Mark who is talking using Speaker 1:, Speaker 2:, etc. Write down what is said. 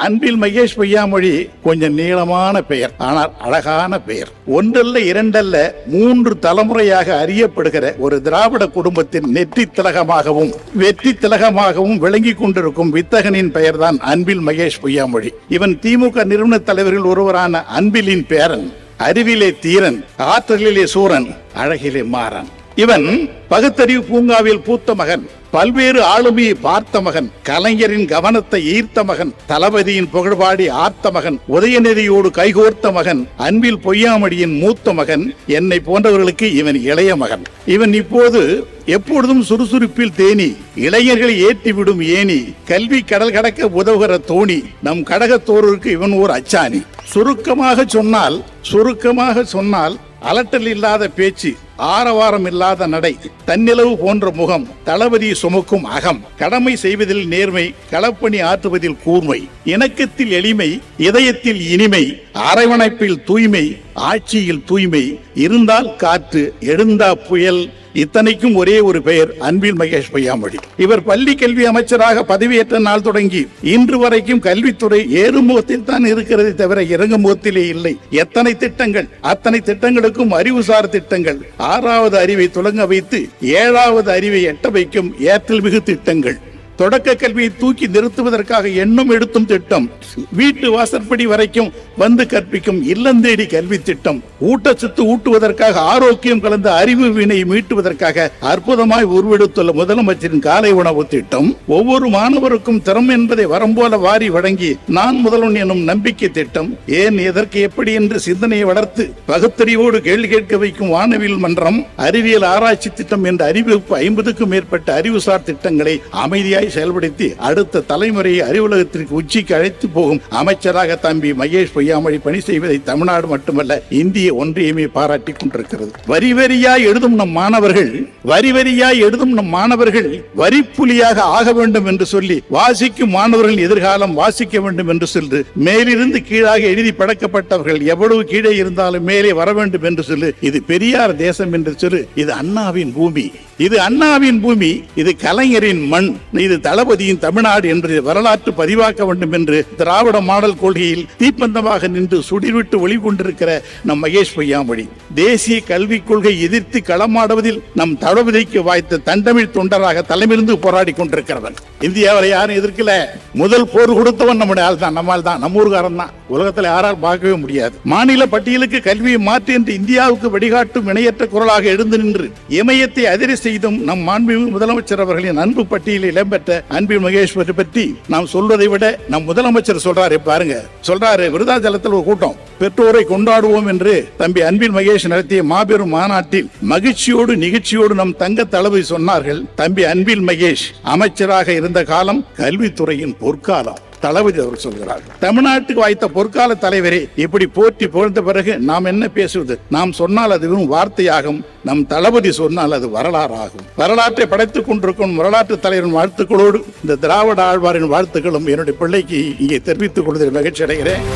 Speaker 1: அன்பில் மகேஷ் பொய்யாமொழி கொஞ்சம் நீளமான பெயர், ஆனால் அழகான பெயர். ஒன்றல்ல இரண்டல்ல 3 தலைமுறையாக அறியப்படுகிற ஒரு திராவிட குடும்பத்தின் நெற்றி திலகமாகவும் வெற்றி திலகமாகவும் விளங்கி கொண்டிருக்கும் வித்தகனின் பெயர்தான் அன்பில் மகேஷ் பொய்யாமொழி. இவன் திமுக நிறுவன தலைவர்கள் ஒருவரான அன்பிலின் பேரன், அறிவிலே தீரன், ஆற்றலிலே சூரன், அழகிலே மாறன். இவன் பகுத்தறிவு பூங்காவில் பூத்த மகன், பல்வேறு ஆளுமையை பார்த்த மகன், கலைஞரின் கவனத்தை ஈர்த்த மகன், தளபதியின் புகழ்பாடி ஆர்த்த மகன், உதயநிதியோடு கைகோர்த்த மகன், அன்பில் பொய்யாமொழியின் மூத்த மகன். என்னை போன்றவர்களுக்கு இவன் இளைய மகன். இவன் இப்போது எப்பொழுதும் சுறுசுறுப்பில் தேனி, இளைஞர்களை ஏற்றிவிடும் ஏணி, கல்வி கடல் கடக்க உதவுகிற தோணி, நம் கடகத்தோருக்கு இவன் ஓர் அச்சாணி. சுருக்கமாக சொன்னால் அலட்டல் இல்லாத பேச்சு, ஆரவாரம் இல்லாத நடை, தன்னிலவு போன்ற முகம், தளபதி சுமக்கும் அகம், கடமை செய்வதில் நேர்மை, களப்பணி ஆற்றுவதில் கூர்மை, இணக்கத்தில் எளிமை, இதயத்தில் இனிமை, அரவணைப்பில் தூய்மை, ஆட்சியில் தூய்மை, இருந்தால் காற்று எழுந்தா புயல். இத்தனைக்கும் ஒரே ஒரு பெயர், அன்பில் மகேஷ் பொய்யாமொழி. இவர் பள்ளி கல்வி அமைச்சராக பதவியேற்ற நாள் தொடங்கி இன்று வரைக்கும் கல்வித்துறை ஏறுமுகத்தில் தான் இருக்கிறதை தவிர இறங்குமுகத்திலே இல்லை. எத்தனை திட்டங்கள், அத்தனை திட்டங்களுக்கும் அறிவுசார் திட்டங்கள். 6வது அறிவை துலங்க வைத்து 7வது அறிவை எட்ட வைக்கும் ஏற்றல் மிகு திட்டங்கள். தொடக்க கல்வியை தூக்கி நிறுத்துவதற்காக எண்ணும் எடுத்தும் திட்டம். வீட்டு வாசற்படி வரைக்கும் வந்து கற்பிக்கும் இல்லந்தேடி கல்வி திட்டம். ஊட்டச்சத்து ஊட்டுவதற்காக ஆரோக்கியம் கலந்த அறிவு வினை மீட்டுவதற்காக அற்புதமாய் உருவெடுத்துள்ள முதலமைச்சரின் காலை உணவு திட்டம். ஒவ்வொரு மாணவருக்கும் திறம் என்பதை வரம்போல வாரி வழங்கி நான் முதல்வன் எனும் நம்பிக்கை திட்டம். ஏன், எதற்கு, எப்படி என்று சிந்தனையை வளர்த்து பகுத்தறிவோடு கேள்வி கேட்க வைக்கும் வானவில் மன்றம். அறிவியல் ஆராய்ச்சி திட்டம் என்ற அறிவிப்பு 50க்கும் மேற்பட்ட அறிவுசார் திட்டங்களை அமைதியாய் செயல்படுத்தி அடுத்த தலைமுறையை அறிவுலகத்திற்கு உச்சிக்கு அழைத்து போகும் அமைச்சராக தம்பி மகேஷ் பொய்யாமொழி பணி செய்வதை தமிழ்நாடு மட்டுமல்ல இந்திய ஒன்றியமே பாராட்டி கொண்டிருக்கிறது. வரி வரியாய் எழுதும் நம் மாணவர்கள் வரிப்புலியாக ஆக வேண்டும் என்று சொல்லி வாசிக்கும் மாணவர்கள் எதிர்காலம் வாசிக்க வேண்டும் என்று சொல்லி மேலிருந்து கீழாக எழுதி பழக்கப்பட்டவர்கள் எவ்வளவு கீழே இருந்தாலும் மேலே வர வேண்டும் என்று சொல்லி இது பெரியார் தேசம் என்று சொல்லி இது அண்ணாவின் பூமி, இது கலைஞரின் மண், இது தளபதியின் தமிழ்நாடு என்று வரலாற்று பதிவாக்க வேண்டும் என்று திராவிட மாடல் கொள்கையில் தீப்பந்தமாக நின்று சுடிவிட்டு ஒளி கொண்டிருக்கிற நம் மகேஷ் பொய்யாமொழி தேசிய கல்விக் கொள்கை எதிர்த்து களமாடுவதில் நம் தளபதிக்கு வாய்த்த தண்டமிழ் தொண்டராக தலைமிருந்து போராடி கொண்டிருக்கிறவன். இந்தியாவில் யாரும் எதிர்க்கல. முதல் போர் கொடுத்தவன் நம்முடைய ஆள் தான், நம்மால் தான், நம்ம ஊர்காரன் தான். உலகத்தில் யாரால் பார்க்கவே முடியாது. மாநில பட்டியலுக்கு கல்வியை மாற்றி என்று இந்தியாவுக்கு வழிகாட்டும் இணையற்ற குரலாக எழுந்து நின்று இமயத்தை அதிர செய்தும் நம் மாண்புமிகு முதலமைச்சர் அவர்களின் அன்பு பட்டியலில் இடம்பெற்ற அன்பில் மகேஷ் பற்றி நாம் சொல்வதை விட நம் முதலமைச்சர் சொல்றாரு பாருங்க. சொல்றாரு, விருதாச்சலத்தில் ஒரு கூட்டம், பெற்றோரை கொண்டாடுவோம் என்று தம்பி அன்பில் மகேஷ் நடத்திய மாபெரும் மாநாட்டில் மகிழ்ச்சியோடு நிகழ்ச்சியோடு நம் தங்க தளபதி சொன்னார்கள், தம்பி அன்பில் மகேஷ் அமைச்சராக இருந்த காலம் கல்வித்துறையின் பொற்காலம். தளபதி அவர் சொல்கிறார், தமிழ்நாட்டுக்கு வாய்த்த பொற்கால தலைவரே இப்படி போற்றி புகழ்ந்த பிறகு நாம் என்ன பேசுவது? நாம் சொன்னால் அது வெறும் வார்த்தையாகும், நம் தளபதி சொன்னால் அது வரலாறாகும். வரலாற்றை படைத்துக் கொண்டிருக்கும் வரலாற்று தலைவரின் வாழ்த்துக்களோடு இந்த திராவிட ஆழ்வாரின் வாழ்த்துக்களும் என்னுடைய பிள்ளைக்கு இங்கே தெரிவித்துக் கொள்வதில் மகிழ்ச்சி அடைகிறேன்.